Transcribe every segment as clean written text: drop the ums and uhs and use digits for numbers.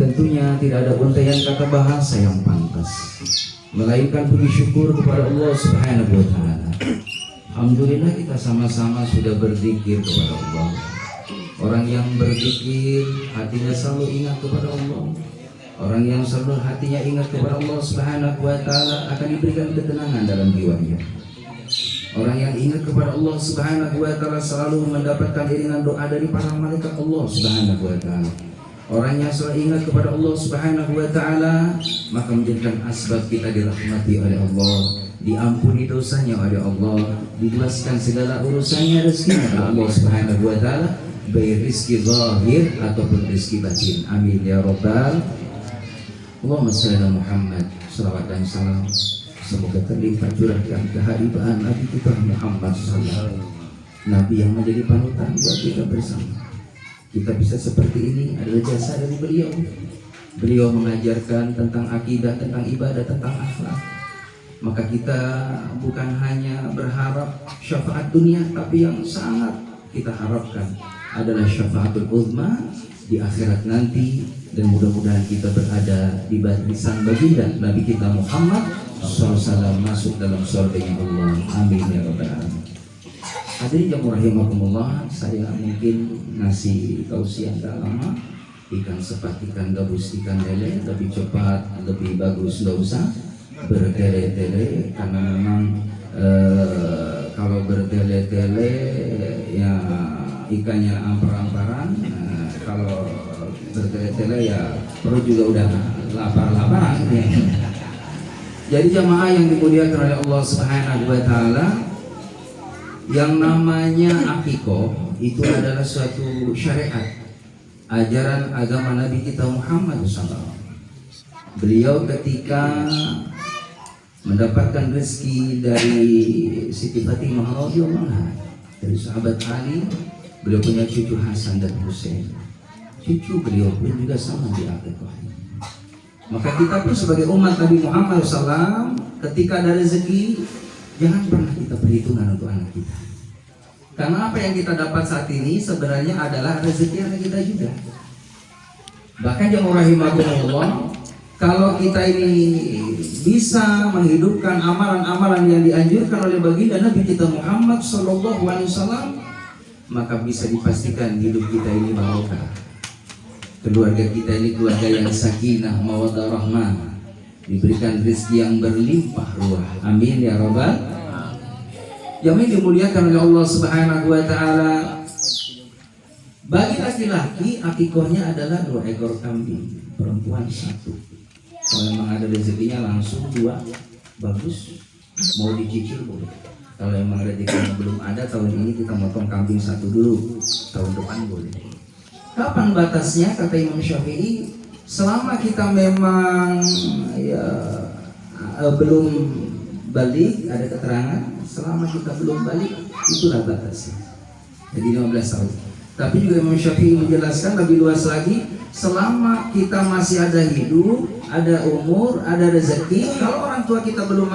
Tentunya tidak ada untaian kata bahasa yang pantas melainkan puji syukur kepada Allah Subhanahu wa taala. Alhamdulillah kita sama-sama sudah berzikir kepada Allah. Orang yang berzikir hatinya selalu ingat kepada Allah. Orang yang selalu hatinya ingat kepada Allah Subhanahu wa taala akan diberikan ketenangan dalam jiwanya. Orang yang ingat kepada Allah Subhanahu wa taala selalu mendapatkan iringan doa dari para malaikat Allah Subhanahu wa taala. Orang yang selalu ingat kepada Allah Subhanahu wa taala maka menjadikan asbab kita dirahmati oleh Allah, diampuni dosanya oleh Allah, diluaskan segala urusannya, rezekinya oleh Allah Subhanahu wa taala, baik rezeki zahir ataupun rezeki batin. Amin ya rabbal. Allahumma shalli ala Muhammad. Salawat dan salam semoga terlimpah curahkan kehadiran Nabi kita Muhammad sallallahu alaihi wasallam, Nabi yang menjadi panutan buat kita bersama. Kita bisa seperti ini adalah jasa dari beliau. Beliau mengajarkan tentang akidah, tentang ibadah, tentang akhlak. Maka kita bukan hanya berharap syafaat dunia, tapi yang sangat kita harapkan adalah syafaatul uzma di akhirat nanti. Dan mudah-mudahan kita berada di barisan baginda Nabi kita Muhammad SAW masuk dalam surganya Allah. Amin ya rabbal alamin. Hadirin yang rahimakumullah, saya mungkin ngasih tausiah agak lama. Ikan sepat, ikan gabus, ikan lele, lebih cepat, lebih bagus, nggak usah bertele-tele, karena memang kalau bertele-tele ya ikannya ampar-amparan. Kalau bertele-tele ya perut juga udah lapar-laparan ya. Jadi jamaah yang dimuliakan oleh Allah Subhanahu wa taala, yang namanya akikoh itu adalah suatu syariat, ajaran agama Nabi kita Muhammad SAW. Beliau ketika mendapatkan rezeki dari Siti Fatimah radhiyallahu anha, dari sahabat Ali, beliau punya cucu Hasan dan Husain. Cucu beliau pun juga sama di akikoh. Maka kita pun sebagai umat Nabi Muhammad SAW, ketika ada rezeki, jangan pernah kita perhitungan untuk anak kita. Karena apa yang kita dapat saat ini sebenarnya adalah rezeki anak kita juga. Bahkan yang rahimahullah, kalau kita ini bisa menghidupkan amalan-amalan yang dianjurkan oleh baginda Nabi kita Muhammad SAW, maka bisa dipastikan hidup kita ini barokah. Keluarga kita ini keluarga yang sakinah, mawaddah, rahmah, diberikan rezeki yang berlimpah ruah. Amin ya rabbal. Yang dimuliakan oleh Allah Subhanahu wa taala. Bagi laki-laki akikohnya adalah 2 ekor kambing, perempuan 1. Kalau memang ada rezekinya langsung 2, bagus. Mau dicicil boleh. Kalau memang rezekinya belum ada, tahun ini kita motong kambing 1 dulu, tahun depan boleh. Kapan batasnya? Kata Imam Syafi'i, selama kita memang ya belum balik, ada keterangan selama kita belum balik, itulah batasnya. Jadi 15 tahun. Tapi juga Imam Syafi'i menjelaskan lebih luas lagi, selama kita masih ada hidup, ada umur, ada rezeki, kalau orang tua kita belum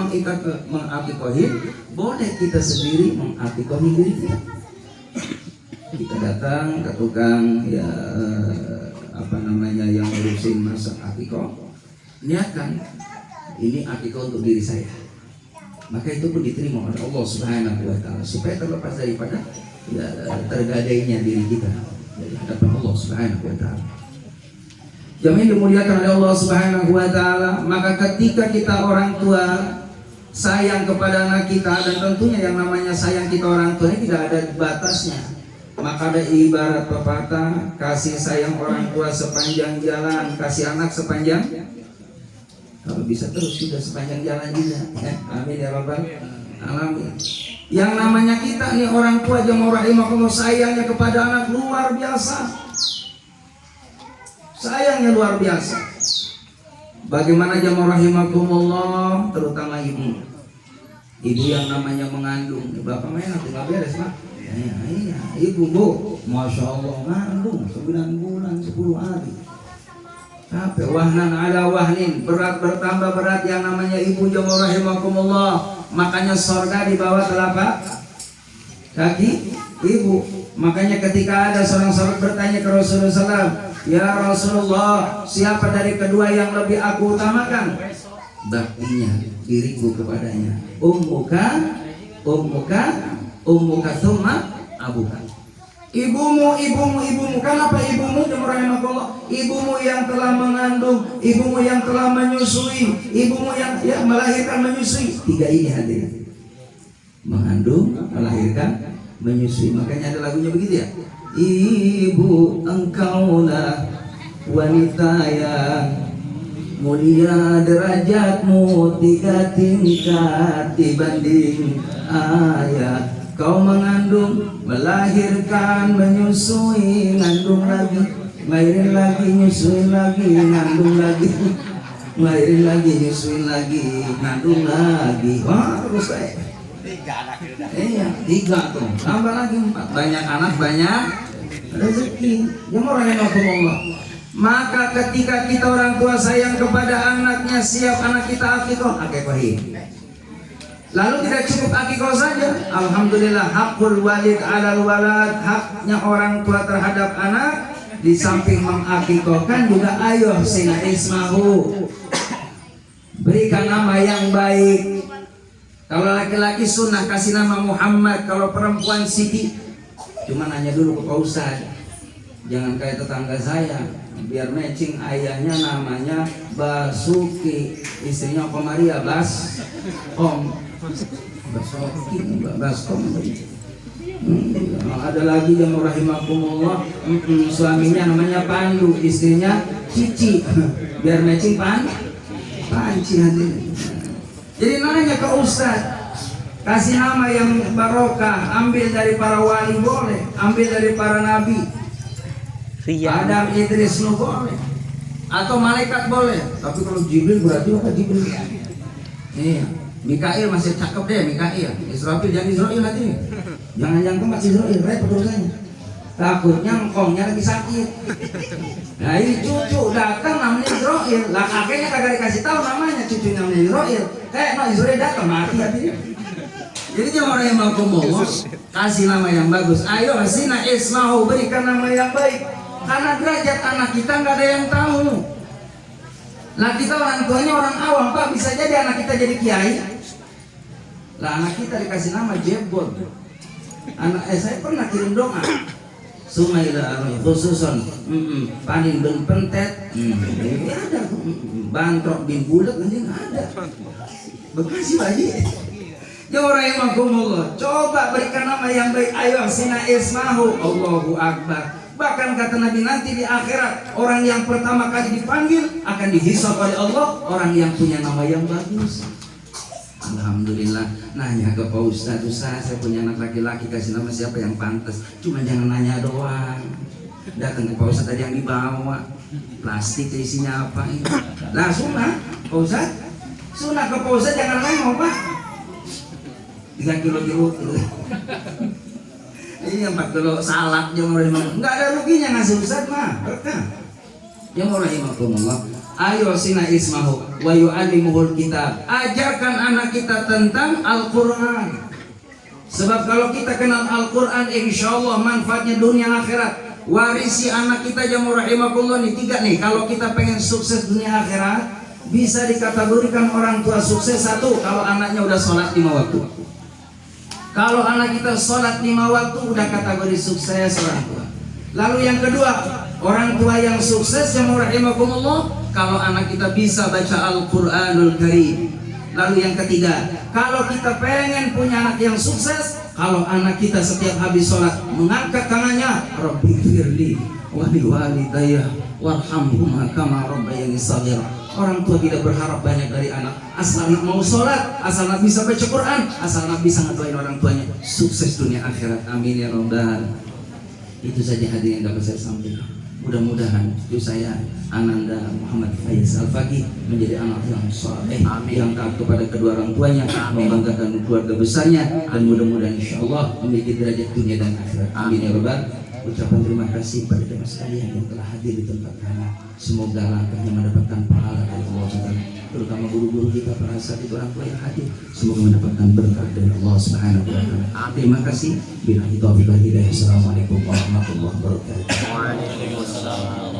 mengakikohin, boleh kita sendiri mengakikohin diri kita. Kita datang ke tukang ya yang ngurusin masak akikoh, niatkan ini akikoh untuk diri saya, maka itu pun diterima oleh Allah Subhanahu wa taala, supaya terlepas daripada ya, tergadainya diri kita dari hadapan Allah Subhanahu wa taala. Jamaah dimuliakan oleh Allah Subhanahu wa taala, maka ketika kita orang tua sayang kepada anak kita, dan tentunya yang namanya sayang kita orang tua ini tidak ada batasnya. Maka ada ibarat pepatah, kasih sayang orang tua sepanjang jalan, kasih anak sepanjang, kalau bisa terus sudah sepanjang jalan juga. Amin ya rabbal alamin. Yang namanya kita nih orang tua, jamaah rahimahullah, sayangnya kepada anak luar biasa. Sayangnya luar biasa. Bagaimana jamaah rahimahullah, terutama ibu. Ibu yang namanya mengandung, bapak main atau nggak beres pak? Iya, ibu bu, masya Allah mengandung 9 bulan 10 hari. Capek, wahnan ala wahnin, berat bertambah berat yang namanya ibu, jamaah rahimakumullah. Makanya surga di bawah telapak kaki ibu. Makanya ketika ada seorang sahabat bertanya ke Rasulullah SAW, Ya Rasulullah, siapa dari kedua yang lebih aku utamakan? Baktinya, diriku kepadanya. Ummuka thumma abuka. Ibumu. Kenapa ibumu? Rahimahullah. Ibumu yang telah mengandung, ibumu yang telah menyusui, ibumu yang melahirkan, menyusui. Tiga ini hadirin. Mengandung, melahirkan, menyusui. Makanya ada lagunya begitu ya. Ibu, engkaulah wanita yang mulia, derajatmu 3 tingkat dibanding ayah. Kau mengandung, melahirkan, menyusui, ngandung lagi, ngelahirin lagi, nyusuin lagi, ngandung lagi, ngelahirin lagi, nyusuin lagi, ngandung lagi. Wah, terus saya 3 anak. Iya, 3 tuh. Tambah lagi 4. Banyak anak, banyak rezeki. Ya Allah. Maka ketika kita orang tua sayang kepada anaknya, siap anak kita akikoh, akikohin. Lalu tidak cukup akikoh saja. Alhamdulillah, hakul walid alal walad, haknya orang tua terhadap anak. Di samping mengakikohkan juga ayo sina ismahu, berikan nama yang baik. Kalau laki-laki sunnah kasih nama Muhammad, kalau perempuan Siti. Cuma nanya dulu ke Pak Ustadz, jangan kayak tetangga saya, biar matching, ayahnya namanya Basuki, istrinya Om Maria Baskom. Ada lagi yang rahimahumullah, suaminya namanya Pandu, istrinya Cici, biar matching Panci hadirin. Jadi nanya ke Ustaz, kasih nama yang barokah, ambil dari para wali boleh, ambil dari para nabi, Adam, Idris, Nuh boleh, atau malaikat boleh. Tapi kalau Jibril berarti apa Jibril? Iya, Mikail masih cakep deh, Mikail. Israfil jangan Israel nanti. Jangan tempat Israel, repot urusannya. Takutnya engkongnya lagi sakit. Nah ini cucu datang namanya Israel, lah kakeknya kagak dikasih tahu namanya, cucu namanya Israel. Israel datang mati hati. Jadi jangan orang yang mau ngomong, kasih nama yang bagus. Ayo sina ismahu, berikan nama yang baik. Karena derajat anak kita nggak ada yang tahu. Lah kita orang tuanya orang awam, Pak, bisa jadi anak kita jadi kiai. Lah anak kita dikasih nama Jebol. Saya pernah kirim doa. Sumaila khususon panin ben pentet, ada bantrok bin bulat nanti ada. Bekasi lagi. Ya orang yang makumullah, coba berikan nama yang baik. Ayo sina ismahu, Allahu Akbar. Bahkan kata Nabi nanti di akhirat orang yang pertama kali dipanggil akan dihisab oleh Allah orang yang punya nama yang bagus. Alhamdulillah. Nanya ke Pak Ustadz, Ustadz saya punya anak laki-laki, kasih nama siapa yang pantas. Cuma jangan nanya doang. Datang ke Pak Ustadz tadi yang dibawa plastik isinya apa ini. Lah sunnah Pak Ustadz, sunnah ke Pak Ustadz jangan nengok Pak. 3 kilo Iya 4 kilo salak jangan nggak ada ruginya ngasih Ustadz mah berkah. Yang rahimahumullah. Ayo sina ismahu wa yu'allimuhul kitab. Ajarkan anak kita tentang Al-Quran. Sebab kalau kita kenal Al-Quran, insyaallah manfaatnya dunia akhirat. Warisi anak kita jamu rahimahullah nih 3 nih. Kalau kita pengen sukses dunia akhirat, bisa dikategorikan orang tua sukses. 1, kalau anaknya udah sholat 5 waktu. Kalau anak kita sholat 5 waktu, udah kategori sukses orang tua. Lalu yang kedua, orang tua yang sukses yang rahimakumullah kalau anak kita bisa baca Al-Quranul Karim. Lalu yang ketiga, kalau kita pengen punya anak yang sukses, kalau anak kita setiap habis sholat mengangkat tangannya, Rabbi firli wa liwalidayya warhamhuma kama rabbayani shaghira. Orang tua tidak berharap banyak dari anak, asal anak mau sholat, asal anak bisa baca Quran, asal anak bisa ngedoain orang tuanya sukses dunia akhirat. Amin ya rabbal. Itu saja hadirin yang dapat saya sampaikan. Mudah-mudahan itu saya Ananda Muhammad Faiz Al-Faqih menjadi anak yang saleh, yang taat kepada kedua orang tuanya, membanggakan keluarga besarnya, dan mudah-mudahan insyaallah memiliki derajat dunia dan akhirat. Amin ya rabbal. Ucapan terima kasih pada teman sekalian yang telah hadir di tempat kami. Semoga langkahnya mendapatkan pahala dari Allah Subhanahu, terutama guru-guru kita, para asatidz orang tua yang hadir, semoga mendapatkan berkah dari Allah Subhanahu wa taala. Terima kasih. Billahi taufiq wal hidayah. Assalamualaikum warahmatullahi wabarakatuh. Waalaikumsalam.